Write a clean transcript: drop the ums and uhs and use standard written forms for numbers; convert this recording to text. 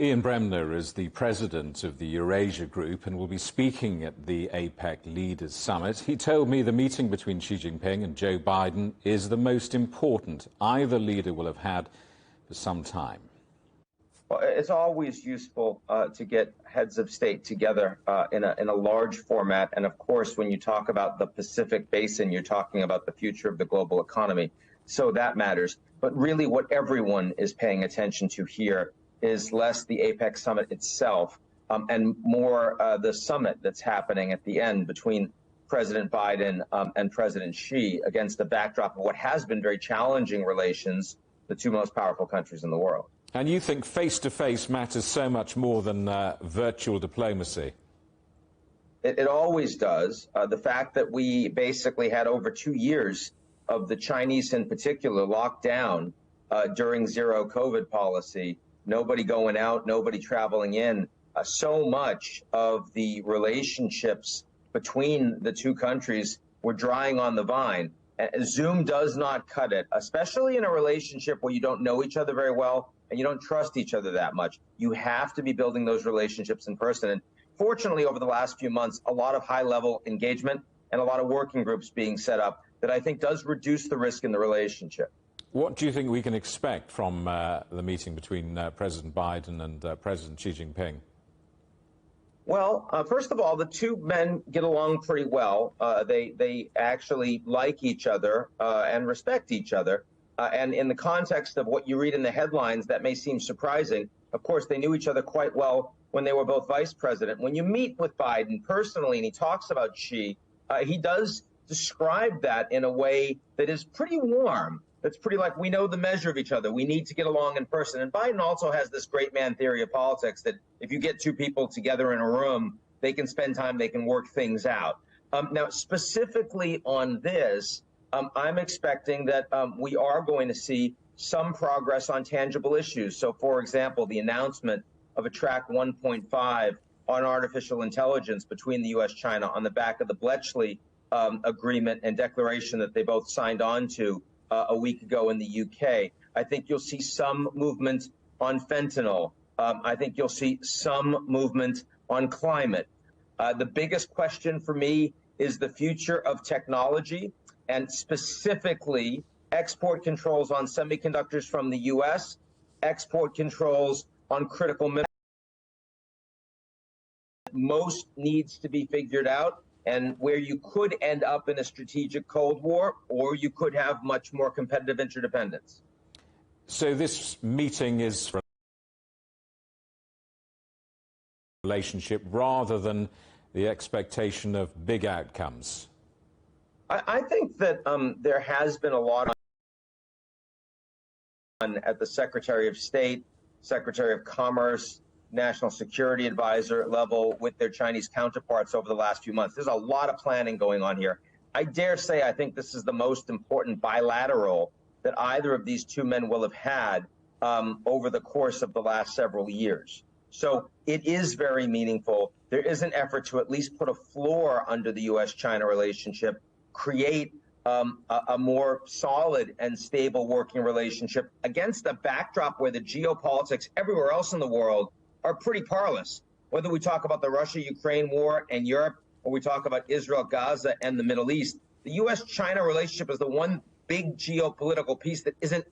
Ian Bremmer is the president of the Eurasia Group and will be speaking at the APEC Leaders Summit. He told me the meeting between Xi Jinping and Joe Biden is the most important either leader will have had for some time. Well, it's always useful to get heads of state together in a large format. And of course, when you talk about the Pacific Basin, you're talking about the future of the global economy. So that matters. But really what everyone is paying attention to here is less the APEC Summit itself and more the summit that's happening at the end between President Biden and President Xi against the backdrop of what has been very challenging relations, the two most powerful countries in the world. And you think face-to-face matters so much more than virtual diplomacy? It always does. The fact that we basically had over 2 years of the Chinese in particular locked down during zero COVID policy, nobody going out, nobody traveling in. So much of the relationships between the two countries were drying on the vine. Zoom does not cut it, especially in a relationship where you don't know each other very well and you don't trust each other that much. You have to be building those relationships in person. And fortunately, over the last few months, a lot of high-level engagement and a lot of working groups being set up that I think does reduce the risk in the relationship. What do you think we can expect from the meeting between President Biden and President Xi Jinping? Well, first of all, the two men get along pretty well. They actually like each other and respect each other. And in the context of what you read in the headlines, that may seem surprising. Of course, they knew each other quite well when they were both vice president. When you meet with Biden personally and he talks about Xi, he does describe that in a way that is pretty warm. It's pretty like we know the measure of each other. We need to get along in person. And Biden also has this great man theory of politics that if you get two people together in a room, they can spend time, they can work things out. Now, specifically on this, I'm expecting that we are going to see some progress on tangible issues. So, for example, the announcement of a track 1.5 on artificial intelligence between the U.S. China on the back of the Bletchley agreement and declaration that they both signed on to a week ago in the UK. I think you'll see some movement on fentanyl. I think you'll see some movement on climate. The biggest question for me is the future of technology and specifically export controls on semiconductors from the US, export controls on critical minerals. Most needs to be figured out, and where you could end up in a strategic Cold War, or you could have much more competitive interdependence. So this meeting is for a relationship rather than the expectation of big outcomes? I think that there has been a lot on at the Secretary of State, Secretary of Commerce, National Security Advisor level with their Chinese counterparts over the last few months. There's a lot of planning going on here. I dare say I think this is the most important bilateral that either of these two men will have had over the course of the last several years. So it is very meaningful. There is an effort to at least put a floor under the U.S.-China relationship, create a more solid and stable working relationship against a backdrop where the geopolitics everywhere else in the world are pretty parlous. Whether we talk about the Russia-Ukraine war and Europe, or we talk about Israel, Gaza, and the Middle East, the U.S.-China relationship is the one big geopolitical piece that isn't